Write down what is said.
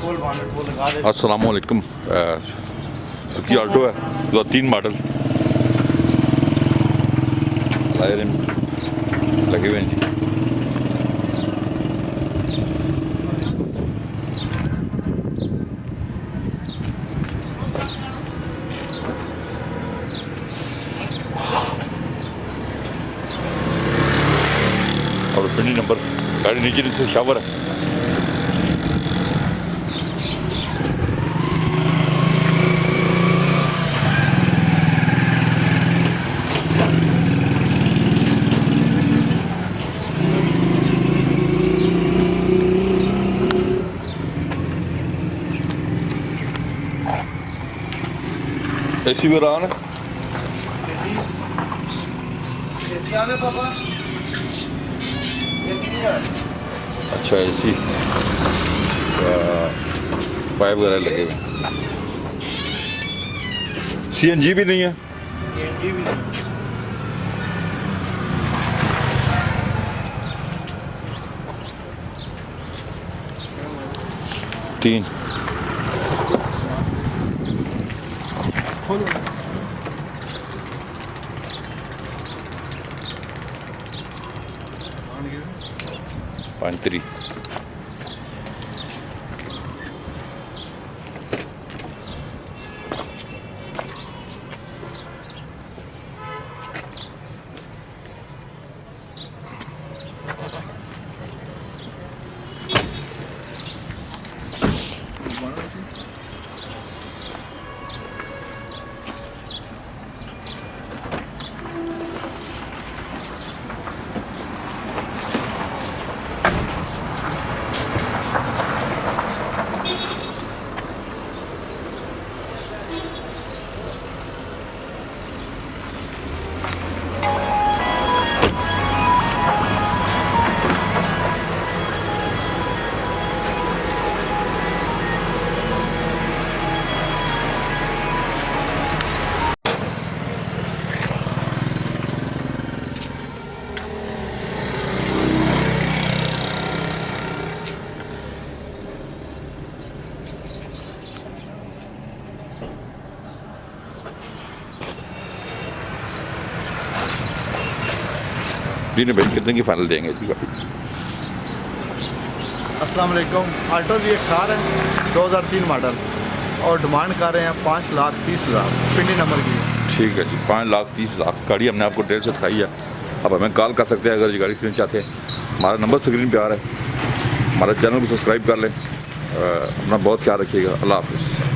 अस्सलाम वालेकुम। की आल्टो है 2003 मॉडल, लायर लगे हुए हैं जी। और पिंडी नंबर गाड़ी नीचे से शावर है। एसी भी रहा है पापा। अच्छा एसी पाइप वगैरह लगे हुए। सीएनजी भी नहीं है। सीएनजी भी नहीं। 3 5 जी ने भाई कितने की फाइनल देंगे जी? अस्सलाम वालेकुम। आल्टो भी एक सार है 2003 मॉडल और डिमांड कर रहे हैं 5,30,000 पिंडी नंबर की। ठीक है जी, 5,30,000 गाड़ी हमने आपको डेढ़ से दिखाई है। अब हमें कॉल कर सकते हैं अगर ये गाड़ी खरीदना चाहते हैं। हमारा नंबर स्क्रीन पे आ रहा है। हमारा चैनल को सब्सक्राइब कर लें। अपना बहुत ख्याल रखिएगा। अल्लाह हाफ़िज़।